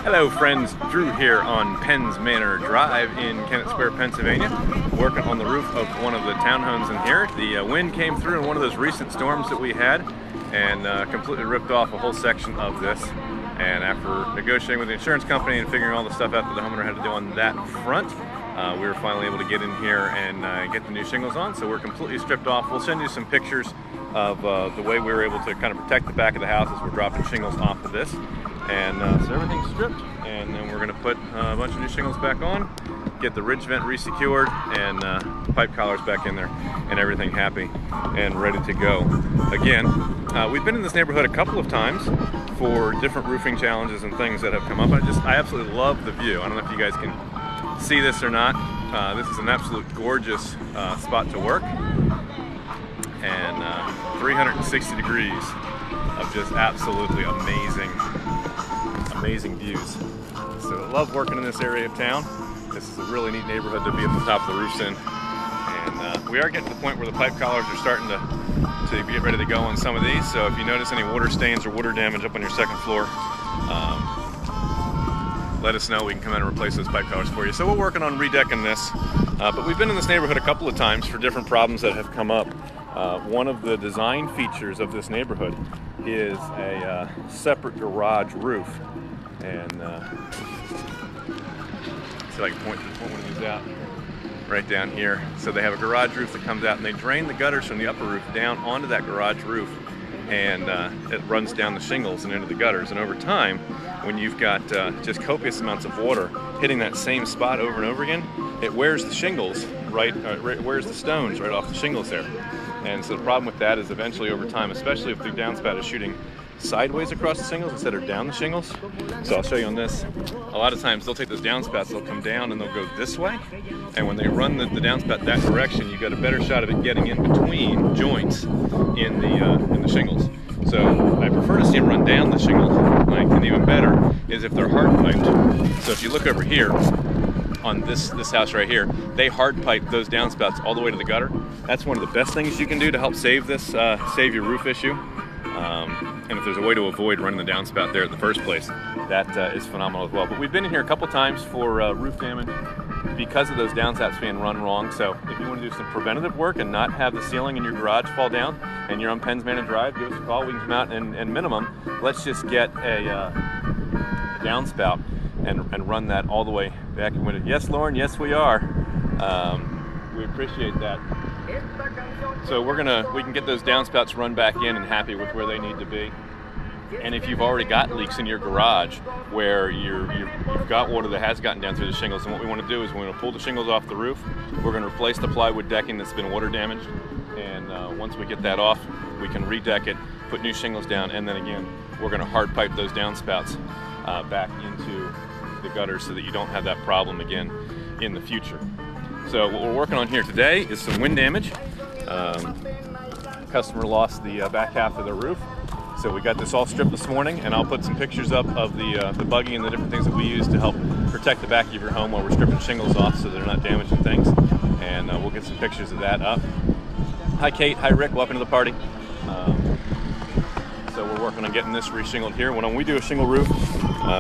Hello friends, Drew here on Penn's Manor Drive in Kennett Square, Pennsylvania, working on the roof of one of the townhomes in here. The wind came through in one of those recent storms that we had and completely ripped off a whole section of this. And after negotiating with the insurance company and figuring all the stuff out that the homeowner had to do on that front, we were finally able to get in here and get the new shingles on. So we're completely stripped off. We'll send you some pictures of the way we were able to kind of protect the back of the house as we're dropping shingles off of this. And so everything's stripped, and then we're going to put a bunch of new shingles back on, get the ridge vent re-secured, and pipe collars back in there, and everything happy and ready to go. Again, we've been in this neighborhood a couple of times for different roofing challenges and things that have come up. I absolutely love the view. I don't know if you guys can see this or not. This is an absolute gorgeous spot to work, and 360 degrees of just absolutely amazing views. So I love working in this area of town. This is a really neat neighborhood to be at the top of the roofs in. And we are getting to the point where the pipe collars are starting to get ready to go on some of these. So if you notice any water stains or water damage up on your second floor, let us know. We can come in and replace those pipe collars for you. So we're working on redecking this. But we've been in this neighborhood a couple of times for different problems that have come up. One of the design features of this neighborhood is a separate garage roof. And so I can point one of these out right down here. So they have a garage roof that comes out, and they drain the gutters from the upper roof down onto that garage roof, and it runs down the shingles and into the gutters. And over time, when you've got just copious amounts of water hitting that same spot over and over again, it wears the shingles it wears the stones right off the shingles there. And so the problem with that is eventually over time, especially if the downspout is shooting sideways across the shingles instead of down the shingles. So I'll show you on this. A lot of times they'll take those downspouts, they'll come down and they'll go this way. And when they run the downspout that direction, you got a better shot of it getting in between joints in the shingles. So I prefer to see them run down the shingles, and even better is if they're hard piped. So if you look over here on this house right here, they hard pipe those downspouts all the way to the gutter. That's one of the best things you can do to help save save your roof issue. And if there's a way to avoid running the downspout there in the first place, that is phenomenal as well. But we've been in here a couple times for roof damage because of those downspouts being run wrong. So if you want to do some preventative work and not have the ceiling in your garage fall down and you're on Penn's Manor Drive, give us a call. We can come out and minimum, let's just get a downspout and run that all the way back in winter. Yes, Lauren, yes we are. We appreciate that. So we can get those downspouts run back in and happy with where they need to be. And if you've already got leaks in your garage where you've got water that has gotten down through the shingles, and what we want to do is we're going to pull the shingles off the roof. We're going to replace the plywood decking that's been water damaged. And once we get that off, we can redeck it, put new shingles down, and then again, we're going to hard pipe those downspouts back into the gutters so that you don't have that problem again in the future. So what we're working on here today is some wind damage. Customer lost the back half of the roof, so we got this all stripped this morning, and I'll put some pictures up of the buggy and the different things that we use to help protect the back of your home while we're stripping shingles off so they're not damaging things. And we'll get some pictures of that up. Hi Kate, hi Rick, welcome to the party. So we're working on getting this re-shingled here. When we do a shingle roof,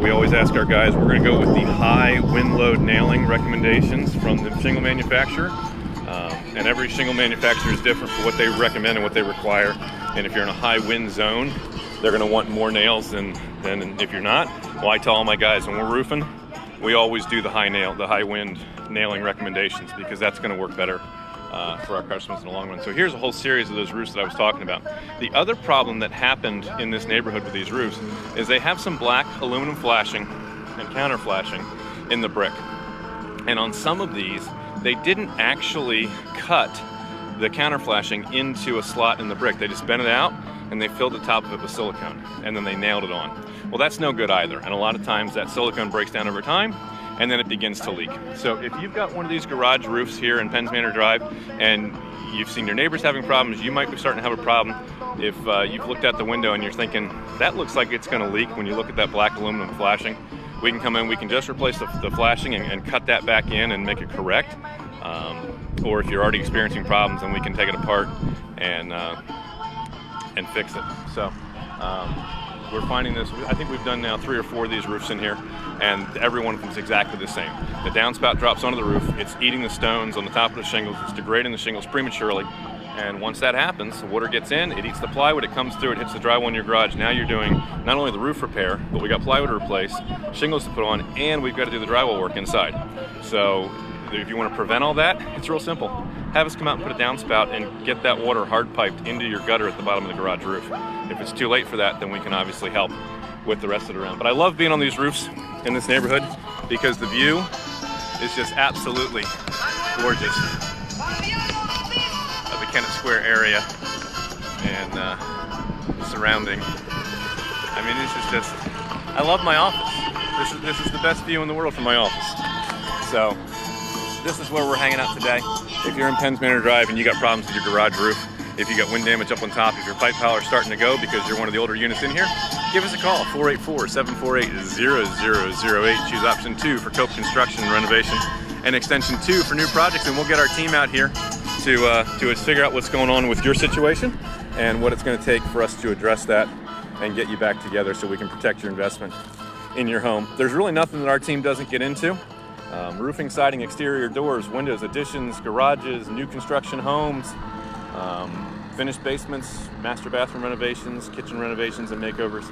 we always ask our guys, we're going to go with the high wind load nailing recommendations from the shingle manufacturer. And every shingle manufacturer is different for what they recommend and what they require. And if you're in a high wind zone, they're going to want more nails than if you're not. Well, I tell all my guys when we're roofing, we always do the high wind nailing recommendations, because that's going to work better for our customers in the long run. So here's a whole series of those roofs that I was talking about. The other problem that happened in this neighborhood with these roofs is they have some black aluminum flashing and counterflashing in the brick. And on some of these, they didn't actually cut the counterflashing into a slot in the brick. They just bent it out and they filled the top of it with silicone, and then they nailed it on. Well, that's no good either. And a lot of times that silicone breaks down over time and then it begins to leak. So if you've got one of these garage roofs here in Penn's Manor Drive and you've seen your neighbors having problems, you might be starting to have a problem. If you've looked out the window and you're thinking, that looks like it's gonna leak when you look at that black aluminum flashing, we can come in, we can just replace the flashing and cut that back in and make it correct. Or if you're already experiencing problems, then we can take it apart and fix it. So we're finding this. I think we've done now 3 or 4 of these roofs in here, and every one of them is exactly the same. The downspout drops onto the roof, it's eating the stones on the top of the shingles, it's degrading the shingles prematurely, and once that happens, the water gets in, it eats the plywood, it comes through, it hits the drywall in your garage. Now you're doing not only the roof repair, but we got plywood to replace, shingles to put on, and we've got to do the drywall work inside. So if you want to prevent all that, it's real simple. Have us come out and put a downspout and get that water hard piped into your gutter at the bottom of the garage roof. If it's too late for that, then we can obviously help with the rest of it around. But I love being on these roofs in this neighborhood because the view is just absolutely gorgeous of the Kennett Square area and surrounding. I mean, this is just, I love my office. This is the best view in the world from my office. So this is where we're hanging out today. If you're in Penn's Manor Drive and you got problems with your garage roof, if you got wind damage up on top, if your pipe piler's starting to go because you're one of the older units in here, give us a call, 484-748-0008. Choose option 2 for Cope Construction and Renovation, and extension 2 for new projects, and we'll get our team out here to figure out what's going on with your situation and what it's going to take for us to address that and get you back together so we can protect your investment in your home. There's really nothing that our team doesn't get into. Roofing, siding, exterior doors, windows, additions, garages, new construction homes, finished basements, master bathroom renovations, kitchen renovations and makeovers.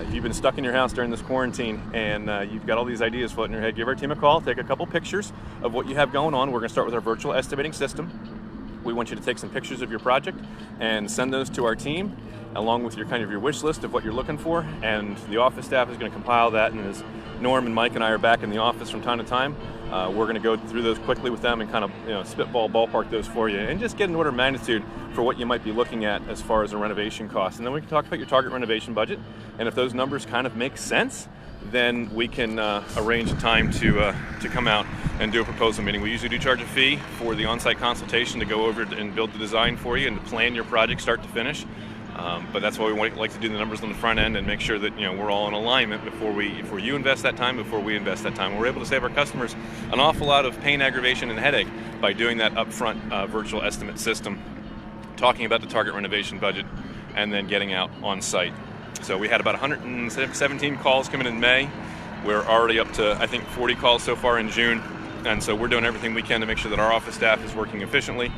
If you've been stuck in your house during this quarantine and you've got all these ideas floating in your head, give our team a call, take a couple pictures of what you have going on. We're going to start with our virtual estimating system. We want you to take some pictures of your project and send those to our team along with your your wish list of what you're looking for, and the office staff is going to compile that, and as Norm and Mike and I are back in the office from time to time, we're going to go through those quickly with them and spitball ballpark those for you and just get an order of magnitude for what you might be looking at as far as a renovation cost. And then we can talk about your target renovation budget, and if those numbers kind of make sense, then we can arrange a time to come out and do a proposal meeting. We usually do charge a fee for the on-site consultation to go over and build the design for you and to plan your project start to finish. But that's why we like to do the numbers on the front end and make sure that we're all in alignment before you invest that time, before we invest that time. We're able to save our customers an awful lot of pain, aggravation, and headache by doing that upfront virtual estimate system, talking about the target renovation budget, and then getting out on site. So we had about 117 calls coming in May. We're already up to, I think, 40 calls so far in June. And so we're doing everything we can to make sure that our office staff is working efficiently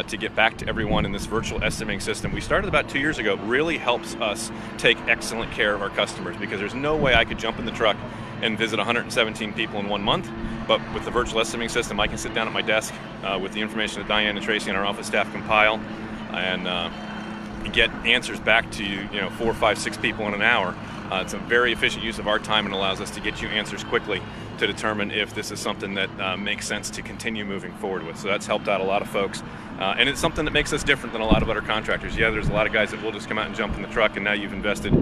to get back to everyone in this virtual estimating system. We started about 2 years ago. It really helps us take excellent care of our customers because there's no way I could jump in the truck and visit 117 people in 1 month. But with the virtual estimating system, I can sit down at my desk with the information that Diane and Tracy and our office staff compile and get answers back to 4, 5, 6 people in an hour. It's a very efficient use of our time and allows us to get you answers quickly to determine if this is something that makes sense to continue moving forward with. So that's helped out a lot of folks. And it's something that makes us different than a lot of other contractors. Yeah, there's a lot of guys that will just come out and jump in the truck, and now you've invested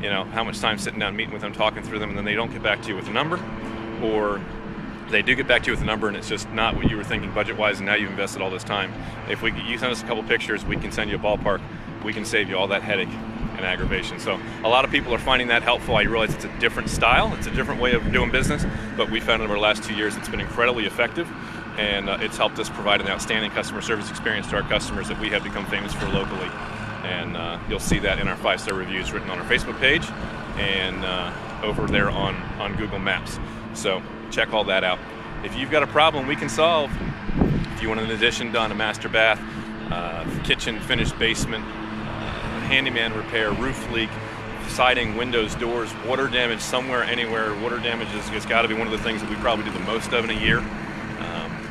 how much time sitting down, meeting with them, talking through them, and then they don't get back to you with a number, or they do get back to you with a number and it's just not what you were thinking budget-wise, and now you've invested all this time. If you send us a couple pictures, we can send you a ballpark. We can save you all that headache and aggravation. So a lot of people are finding that helpful. I realize it's a different style, it's a different way of doing business, but we found over the last 2 years it's been incredibly effective, and it's helped us provide an outstanding customer service experience to our customers that we have become famous for locally. And you'll see that in our 5-star reviews written on our Facebook page and over there on Google Maps. So check all that out. If you've got a problem we can solve, if you want an addition done, a master bath, kitchen, finished basement, handyman repair, roof leak, siding, windows, doors, water damage somewhere, anywhere. Water damage has got to be one of the things that we probably do the most of in a year.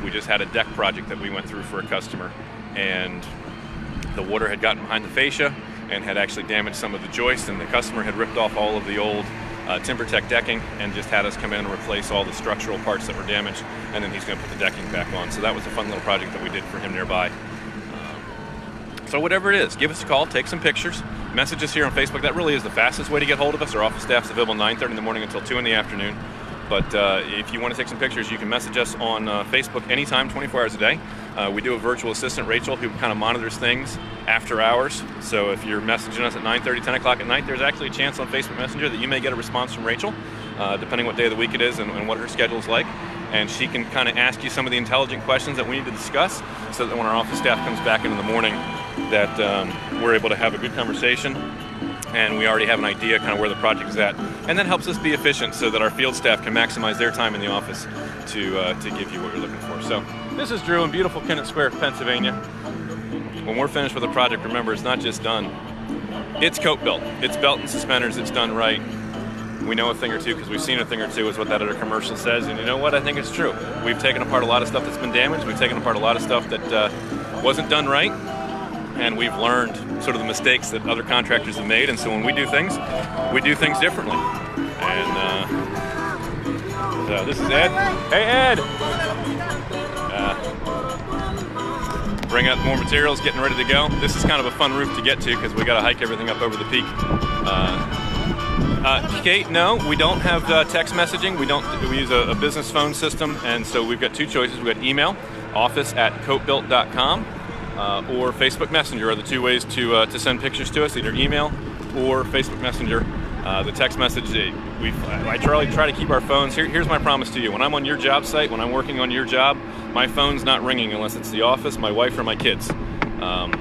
We just had a deck project that we went through for a customer, and the water had gotten behind the fascia and had actually damaged some of the joists, and the customer had ripped off all of the old TimberTech decking and just had us come in and replace all the structural parts that were damaged, and then he's going to put the decking back on. So that was a fun little project that we did for him nearby. So whatever it is, give us a call, take some pictures, message us here on Facebook. That really is the fastest way to get hold of us. Our office staff's available 9:30 in the morning until 2 in the afternoon. But if you want to take some pictures, you can message us on Facebook anytime, 24 hours a day. We do a virtual assistant, Rachel, who kind of monitors things after hours. So if you're messaging us at 9:30, 10 o'clock at night, there's actually a chance on Facebook Messenger that you may get a response from Rachel, depending what day of the week it is and what her schedule is like. And she can kind of ask you some of the intelligent questions that we need to discuss, so that when our office staff comes back in the morning, that we're able to have a good conversation and we already have an idea kind of where the project is at, and that helps us be efficient so that our field staff can maximize their time in the office to give you what you're looking for. So this is Drew in beautiful Kennett Square, Pennsylvania. When we're finished with a project, remember, it's not just done. It's CopeBUIlt. It's belt and suspenders. It's done right. We know a thing or two because we've seen a thing or two is what that other commercial says, and you know what? I think it's true. We've taken apart a lot of stuff that's been damaged. We've taken apart a lot of stuff that wasn't done right, and we've learned sort of the mistakes that other contractors have made, and so when we do things differently. And so this is Ed. Hey, Ed! Bring out more materials, getting ready to go. This is kind of a fun roof to get to because we got to hike everything up over the peak. Kate, no, we don't have text messaging. We use a business phone system, and so we've got two choices. We've got email, office@copebuilt.com, or Facebook Messenger are the two ways to send pictures to us, either email or Facebook Messenger. The text message, I try to keep our phones. Here's my promise to you. When I'm on your job site, when I'm working on your job, my phone's not ringing unless it's the office, my wife, or my kids.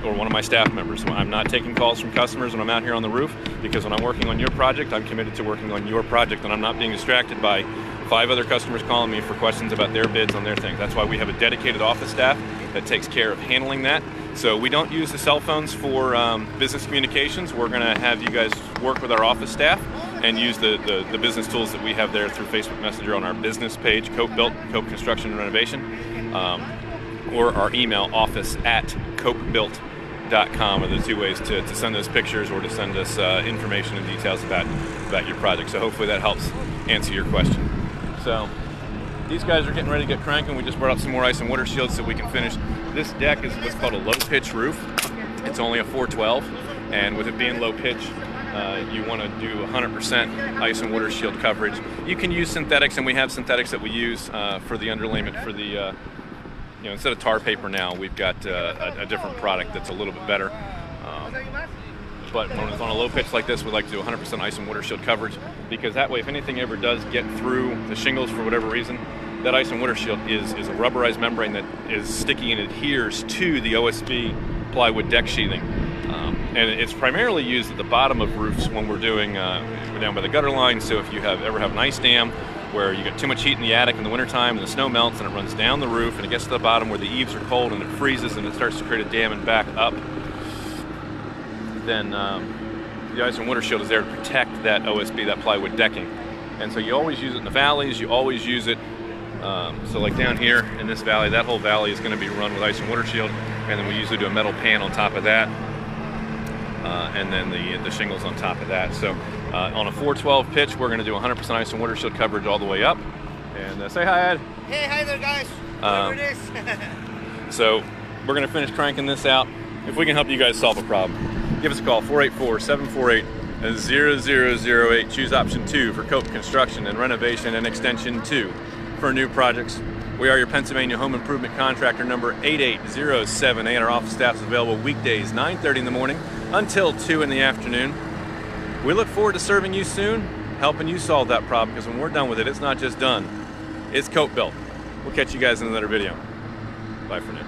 Or one of my staff members. I'm not taking calls from customers when I'm out here on the roof, because when I'm working on your project, I'm committed to working on your project, and I'm not being distracted by 5 other customers calling me for questions about their bids on their things. That's why we have a dedicated office staff that takes care of handling that. So we don't use the cell phones for business communications. We're going to have you guys work with our office staff and use the business tools that we have there through Facebook Messenger on our business page, CopeBUIlt, Cope Construction and Renovation. Or our email, office@copebuilt.com, are the two ways to send us pictures or to send us information and details about your project. So hopefully that helps answer your question. So these guys are getting ready to get cranking. We just brought up some more ice and water shields so we can finish. This deck is what's called a low pitch roof. It's only a 412, and with it being low pitch, you want to do 100% ice and water shield coverage. You can use synthetics, and we have synthetics that we use for the underlayment for the instead of tar paper now, we've got a different product that's a little bit better. But when it's on a low pitch like this, we like to do 100% ice and water shield coverage, because that way, if anything ever does get through the shingles for whatever reason, that ice and water shield is a rubberized membrane that is sticky and adheres to the OSB plywood deck sheathing. And it's primarily used at the bottom of roofs when we're doing, we're down by the gutter line, so if you ever have an ice dam, where you get too much heat in the attic in the wintertime and the snow melts and it runs down the roof and it gets to the bottom where the eaves are cold and it freezes and it starts to create a dam and back up, then the ice and water shield is there to protect that OSB, that plywood decking. And so you always use it in the valleys, you always use it, so like down here in this valley, that whole valley is going to be run with ice and water shield, and then we usually do a metal pan on top of that, and then the shingles on top of that. So on a 412 pitch, we're going to do 100% ice and water shield coverage all the way up. And say hi, Ed. Hey, hi there, guys. Whatever it is. So we're going to finish cranking this out. If we can help you guys solve a problem, give us a call, 484-748-0008. Choose option 2 for Cope Construction and Renovation, and extension 2 for new projects. We are your Pennsylvania home improvement contractor, number 88078. Our office staff is available weekdays, 9:30 in the morning until 2 in the afternoon. We look forward to serving you soon, helping you solve that problem, because when we're done with it, it's not just done, it's CopeBUIlt. We'll catch you guys in another video. Bye for now.